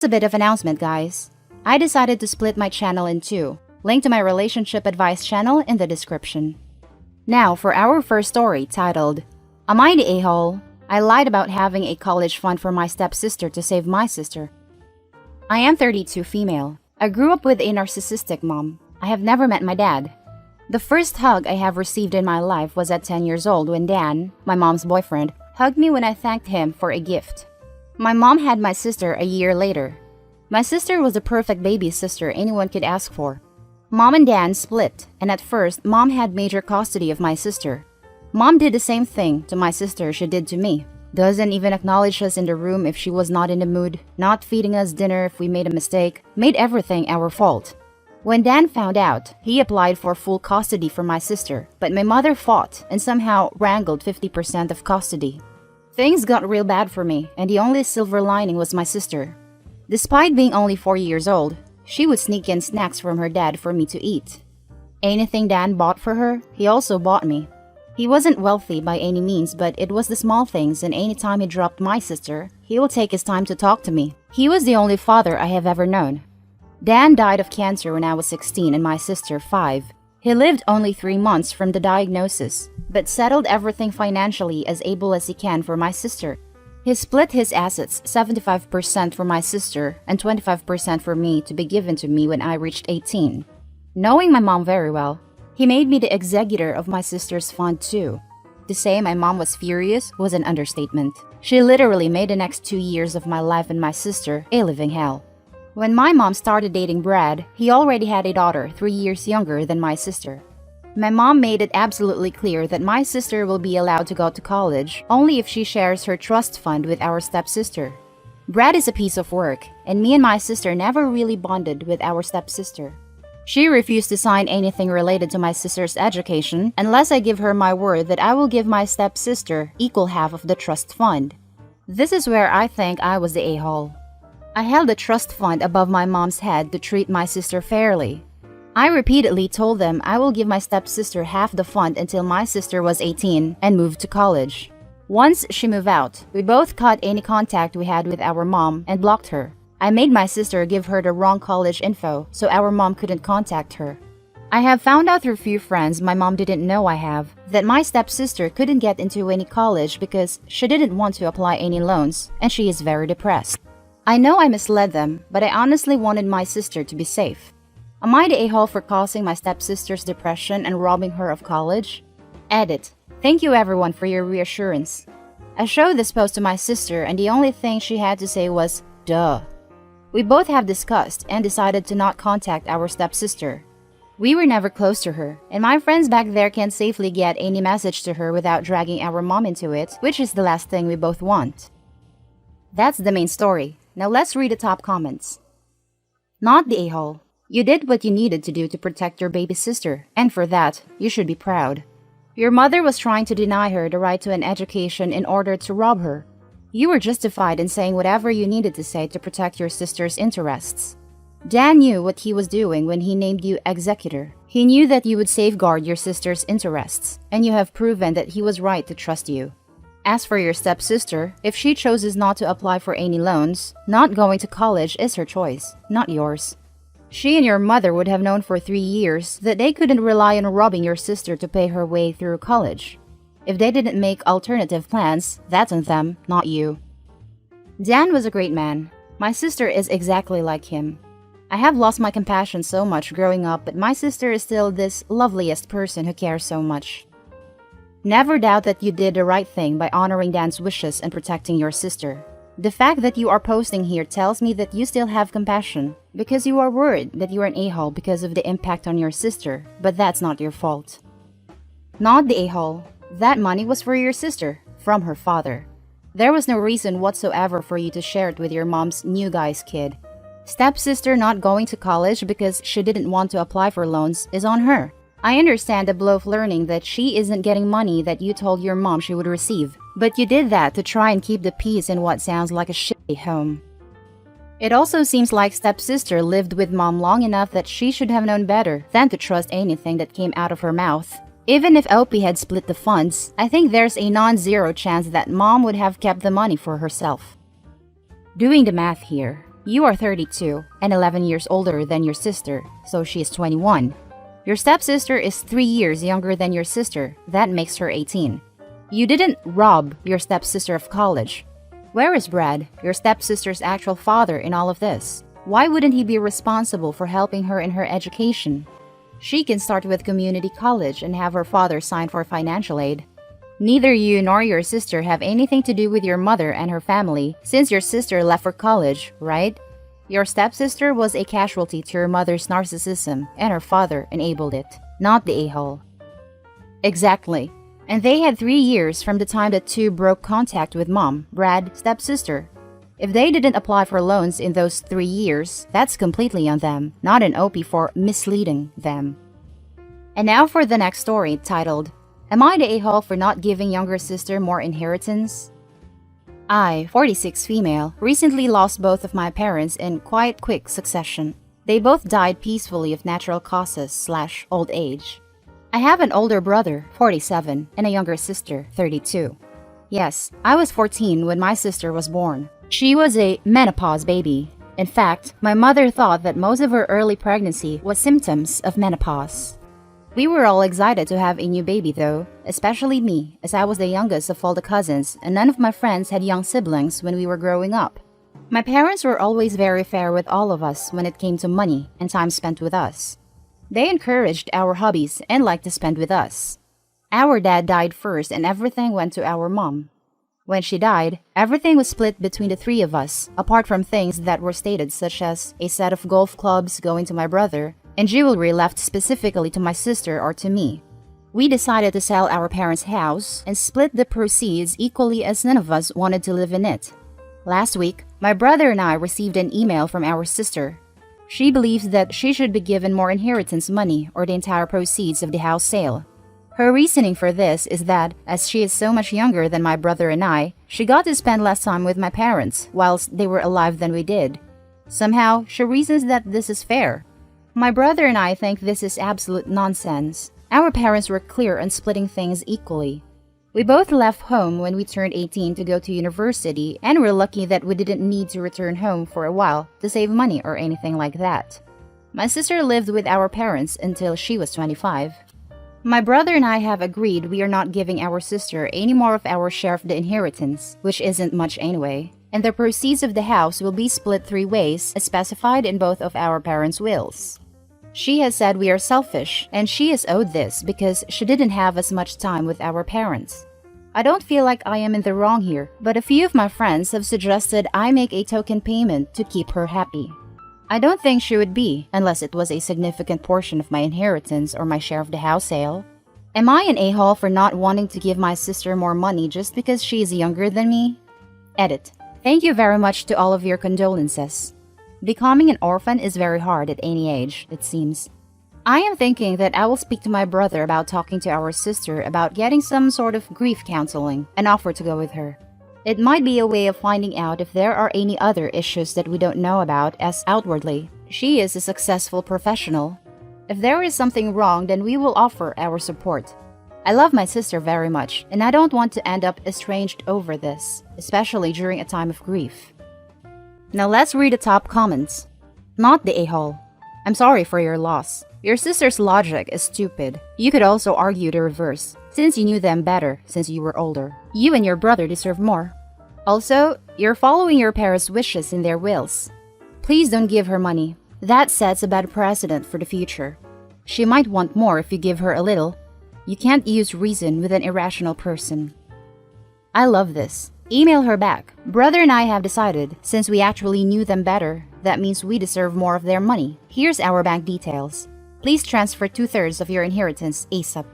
It's a bit of announcement, guys. I decided to split my channel in two. Link to my relationship advice channel in the description. Now for our first story titled, Am I the A-hole? I lied about having a college fund for my stepsister to save my sister. I am 32 female. I grew up with a narcissistic mom. I have never met my dad. The first hug I have received in my life was at 10 years old when Dan, my mom's boyfriend, hugged me when I thanked him for a gift. My mom had my sister a year later. My sister was the perfect baby sister anyone could ask for. Mom and Dan split, and at first, Mom had major custody of my sister. Mom did the same thing to my sister she did to me. Doesn't even acknowledge us in the room if she was not in the mood, not feeding us dinner if we made a mistake, made everything our fault. When Dan found out, he applied for full custody for my sister, but my mother fought and somehow wrangled 50% of custody. Things got real bad for me, and the only silver lining was my sister. Despite being only 4 years old, she would sneak in snacks from her dad for me to eat. Anything Dan bought for her, he also bought me. He wasn't wealthy by any means, but it was the small things, and any time he dropped my sister, he would take his time to talk to me. He was the only father I have ever known. Dan died of cancer when I was 16 and my sister 5. He lived only 3 months from the diagnosis, but settled everything financially as able as he can for my sister. He split his assets 75% for my sister and 25% for me to be given to me when I reached 18. Knowing my mom very well, he made me the executor of my sister's fund too. To say my mom was furious was an understatement. She literally made the next 2 years of my life and my sister a living hell. When my mom started dating Brad, he already had a daughter 3 years younger than my sister. My mom made it absolutely clear that my sister will be allowed to go to college only if she shares her trust fund with our stepsister. Brad is a piece of work, and me and my sister never really bonded with our stepsister. She refused to sign anything related to my sister's education unless I give her my word that I will give my stepsister equal half of the trust fund. This is where I think I was the a-hole. I held the trust fund above my mom's head to treat my sister fairly. I repeatedly told them I will give my stepsister half the fund until my sister was 18 and moved to college. Once she moved out, we both cut any contact we had with our mom and blocked her. I made my sister give her the wrong college info so our mom couldn't contact her. I have found out through few friends my mom didn't know I have that my stepsister couldn't get into any college because she didn't want to apply any loans and she is very depressed. I know I misled them, but I honestly wanted my sister to be safe. Am I the a-hole for causing my stepsister's depression and robbing her of college? Edit. Thank you everyone for your reassurance. I showed this post to my sister and the only thing she had to say was, duh. We both have discussed and decided to not contact our stepsister. We were never close to her, and my friends back there can safely get any message to her without dragging our mom into it, which is the last thing we both want. That's the main story. Now let's read the top comments. Not the a-hole. You did what you needed to do to protect your baby sister, and for that, you should be proud. Your mother was trying to deny her the right to an education in order to rob her. You were justified in saying whatever you needed to say to protect your sister's interests. Dan knew what he was doing when he named you executor. He knew that you would safeguard your sister's interests, and you have proven that he was right to trust you. As for your stepsister, if she chooses not to apply for any loans, not going to college is her choice, not yours. She and your mother would have known for 3 years that they couldn't rely on robbing your sister to pay her way through college. If they didn't make alternative plans, that's on them, not you. Dan was a great man. My sister is exactly like him. I have lost my compassion so much growing up, but my sister is still this loveliest person who cares so much. Never doubt that you did the right thing by honoring Dan's wishes and protecting your sister. The fact that you are posting here tells me that you still have compassion, because you are worried that you are an a-hole because of the impact on your sister, but that's not your fault. Not the a-hole. That money was for your sister, from her father. There was no reason whatsoever for you to share it with your mom's new guy's kid. Stepsister not going to college because she didn't want to apply for loans is on her. I understand the blow of learning that she isn't getting money that you told your mom she would receive, but you did that to try and keep the peace in what sounds like a shitty home. It also seems like stepsister lived with mom long enough that she should have known better than to trust anything that came out of her mouth. Even if OP had split the funds, I think there's a non-zero chance that mom would have kept the money for herself. Doing the math here, You are 32 and 11 years older than your sister, so she is 21. Your stepsister is 3 years younger than your sister, that makes her 18. You didn't rob your stepsister of college. Where is Brad, your stepsister's actual father in all of this? Why wouldn't he be responsible for helping her in her education? She can start with community college and have her father sign for financial aid. Neither you nor your sister have anything to do with your mother and her family since your sister left for college, right? Your stepsister was a casualty to your mother's narcissism and her father enabled it, not the a-hole. Exactly. And they had 3 years from the time the two broke contact with mom, Brad, stepsister. If they didn't apply for loans in those 3 years, that's completely on them, not an OP for misleading them. And now for the next story titled, Am I the a-hole for not giving younger sister more inheritance? I, 46 female, recently lost both of my parents in quite quick succession. They both died peacefully of natural causes/old age. I have an older brother, 47, and a younger sister, 32. Yes, I was 14 when my sister was born. She was a menopause baby. In fact, my mother thought that most of her early pregnancy was symptoms of menopause. We were all excited to have a new baby though, especially me, as I was the youngest of all the cousins and none of my friends had young siblings when we were growing up. My parents were always very fair with all of us when it came to money and time spent with us. They encouraged our hobbies and liked to spend with us. Our dad died first and everything went to our mom. When she died, everything was split between the three of us, apart from things that were stated such as a set of golf clubs going to my brother and jewelry left specifically to my sister or to me. We decided to sell our parents' house and split the proceeds equally as none of us wanted to live in it. Last week, my brother and I received an email from our sister. She believes that she should be given more inheritance money or the entire proceeds of the house sale. Her reasoning for this is that, as she is so much younger than my brother and I, she got to spend less time with my parents whilst they were alive than we did. Somehow, she reasons that this is fair. My brother and I think this is absolute nonsense. Our parents were clear on splitting things equally. We both left home when we turned 18 to go to university and we're lucky that we didn't need to return home for a while to save money or anything like that. My sister lived with our parents until she was 25. My brother and I have agreed we are not giving our sister any more of our share of the inheritance, which isn't much anyway, and the proceeds of the house will be split 3 ways as specified in both of our parents' wills. She has said we are selfish, and she is owed this because she didn't have as much time with our parents. I don't feel like I am in the wrong here, but a few of my friends have suggested I make a token payment to keep her happy. I don't think she would be, unless it was a significant portion of my inheritance or my share of the house sale. Am I an a-hole for not wanting to give my sister more money just because she is younger than me? Edit. Thank you very much to all of your condolences. Becoming an orphan is very hard at any age, it seems. I am thinking that I will speak to my brother about talking to our sister about getting some sort of grief counseling and offer to go with her. It might be a way of finding out if there are any other issues that we don't know about as outwardly. She is a successful professional. If there is something wrong, then we will offer our support. I love my sister very much, and I don't want to end up estranged over this, especially during a time of grief. Now let's read the top comments. Not the a-hole. I'm sorry for your loss. Your sister's logic is stupid. You could also argue the reverse, since you knew them better since you were older. You and your brother deserve more. Also, you're following your parents' wishes in their wills. Please don't give her money. That sets a bad precedent for the future. She might want more if you give her a little. You can't use reason with an irrational person. I love this. Email her back. Brother and I have decided, since we actually knew them better, that means we deserve more of their money. Here's our bank details. Please transfer 2/3 of your inheritance ASAP.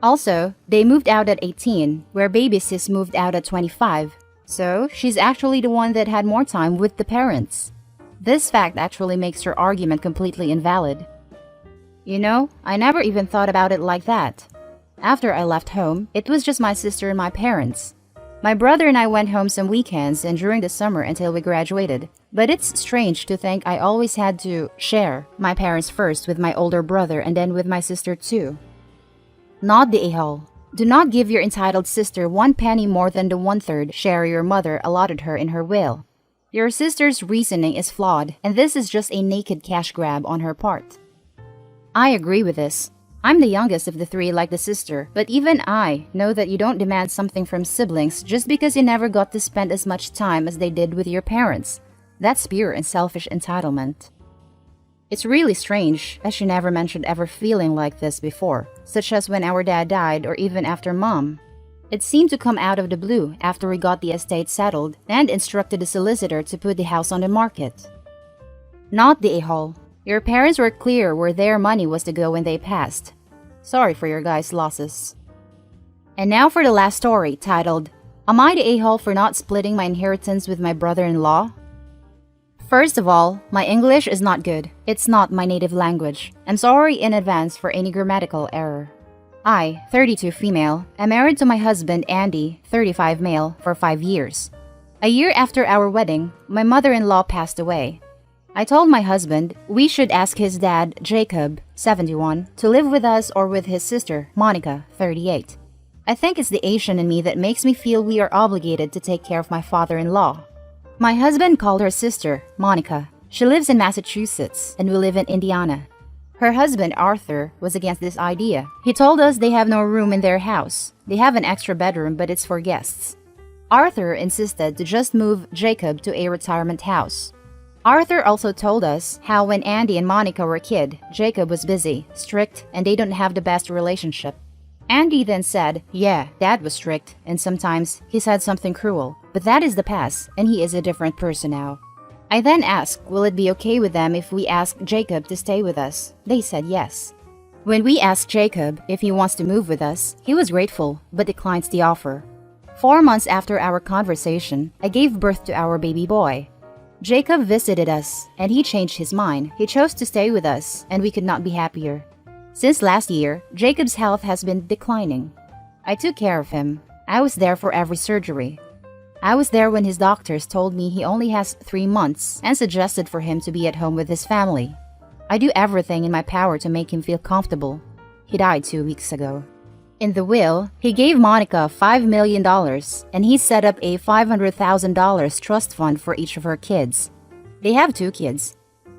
Also, they moved out at 18, where baby sis moved out at 25. So, she's actually the one that had more time with the parents. This fact actually makes her argument completely invalid. You know, I never even thought about it like that. After I left home, it was just my sister and my parents. My brother and I went home some weekends and during the summer until we graduated. But it's strange to think I always had to share my parents first with my older brother and then with my sister too. Not the a-hole. Do not give your entitled sister 1 penny more than the 1/3 share your mother allotted her in her will. Your sister's reasoning is flawed, and this is just a naked cash grab on her part. I agree with this. I'm the youngest of the three like the sister, but even I know that you don't demand something from siblings just because you never got to spend as much time as they did with your parents. That's pure and selfish entitlement. It's really strange, as she never mentioned ever feeling like this before, such as when our dad died or even after Mom. It seemed to come out of the blue after we got the estate settled and instructed the solicitor to put the house on the market. Not the a-hole. Your parents were clear where their money was to go when they passed. Sorry for your guys' losses. And now for the last story, titled, Am I the a-hole for not splitting my inheritance with my brother-in-law? First of all, my English is not good. It's not my native language. I'm sorry in advance for any grammatical error. I, 32 female, am married to my husband Andy, 35 male, for 5 years. A year after our wedding, my mother-in-law passed away. I told my husband we should ask his dad, Jacob, 71, to live with us or with his sister, Monica, 38. I think it's the Asian in me that makes me feel we are obligated to take care of my father-in-law. My husband called her sister, Monica. She lives in Massachusetts, and we live in Indiana. Her husband, Arthur, was against this idea. He told us they have no room in their house. They have an extra bedroom, but it's for guests. Arthur insisted to just move Jacob to a retirement house. Arthur also told us how when Andy and Monica were a kid, Jacob was busy, strict, and they don't have the best relationship. Andy then said, yeah, Dad was strict, and sometimes he said something cruel, but that is the past, and he is a different person now. I then asked, will it be okay with them if we ask Jacob to stay with us? They said yes. When we asked Jacob if he wants to move with us, he was grateful, but declines the offer. 4 months after our conversation, I gave birth to our baby boy. Jacob visited us, and he changed his mind. He chose to stay with us, and we could not be happier. Since last year, Jacob's health has been declining. I took care of him. I was there for every surgery. I was there when his doctors told me he only has 3 months and suggested for him to be at home with his family. I do everything in my power to make him feel comfortable. He died 2 weeks ago. In the will, he gave Monica $5 million, and he set up a $500,000 trust fund for each of her kids. They have 2 kids.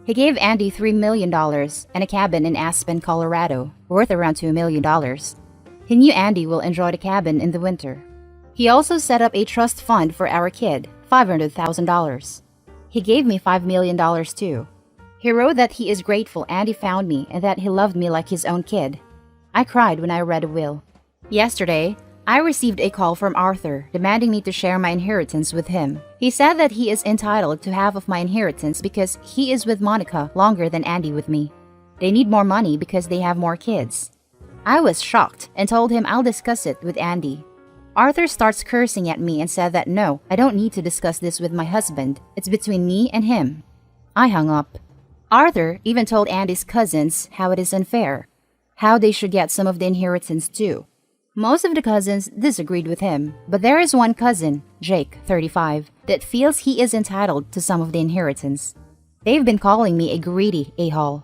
He gave Andy $3 million and a cabin in Aspen, Colorado, worth around $2 million. He knew Andy will enjoy the cabin in the winter. He also set up a trust fund for our kid, $500,000. He gave me $5 million too. He wrote that he is grateful Andy found me and that he loved me like his own kid. I cried when I read the will. Yesterday, I received a call from Arthur demanding me to share my inheritance with him. He said that he is entitled to half of my inheritance because he is with Monica longer than Andy with me. They need more money because they have more kids. I was shocked and told him I'll discuss it with Andy. Arthur starts cursing at me and said that no, I don't need to discuss this with my husband. It's between me and him. I hung up. Arthur even told Andy's cousins how it is unfair, how they should get some of the inheritance too. Most of the cousins disagreed with him, but there is one cousin, Jake, 35, that feels he is entitled to some of the inheritance. They've been calling me a greedy a-hole.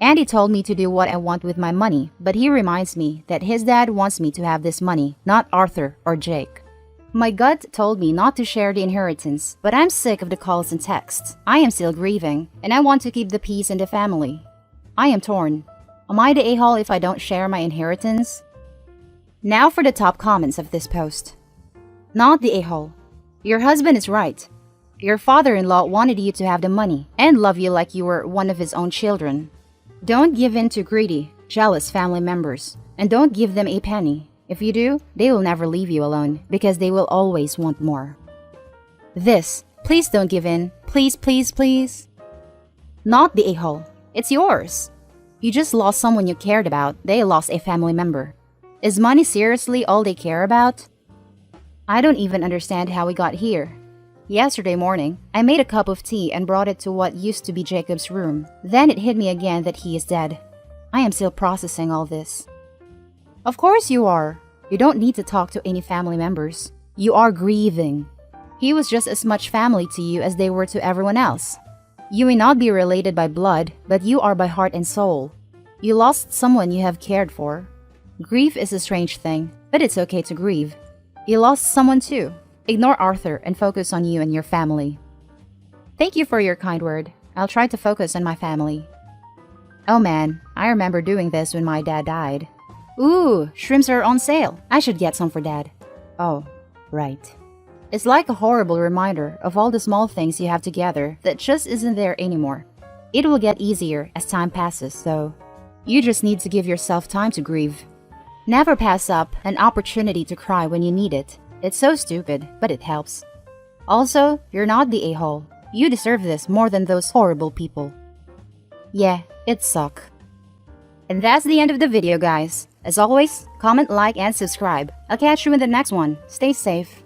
Andy told me to do what I want with my money, but he reminds me that his dad wants me to have this money, not Arthur or Jake. My gut told me not to share the inheritance, but I'm sick of the calls and texts. I am still grieving, and I want to keep the peace in the family. I am torn. Am I the a-hole if I don't share my inheritance? Now for the top comments of this post. Not the a-hole. Your husband is right. Your father-in-law wanted you to have the money and love you like you were one of his own children. Don't give in to greedy, jealous family members, and don't give them a penny. If you do, they will never leave you alone because they will always want more. Please don't give in. Please, please, please. Not the a-hole. It's yours. You just lost someone you cared about. They lost a family member. Is money seriously all they care about? I don't even understand how we got here. Yesterday morning, I made a cup of tea and brought it to what used to be Jacob's room. Then it hit me again that he is dead. I am still processing all this. Of course you are. You don't need to talk to any family members. You are grieving. He was just as much family to you as they were to everyone else. You may not be related by blood, but you are by heart and soul. You lost someone you have cared for. Grief is a strange thing, but it's okay to grieve. You lost someone too. Ignore Arthur and focus on you and your family. Thank you for your kind word. I'll try to focus on my family. Oh man, I remember doing this when my dad died. Ooh, shrimps are on sale. I should get some for dad. Oh, right. It's like a horrible reminder of all the small things you have together that just isn't there anymore. It will get easier as time passes, though. You just need to give yourself time to grieve. Never pass up an opportunity to cry when you need it. It's so stupid, but it helps. Also, you're not the a-hole. You deserve this more than those horrible people. Yeah, it sucks. And that's the end of the video, guys. As always, comment, like, and subscribe. I'll catch you in the next one. Stay safe.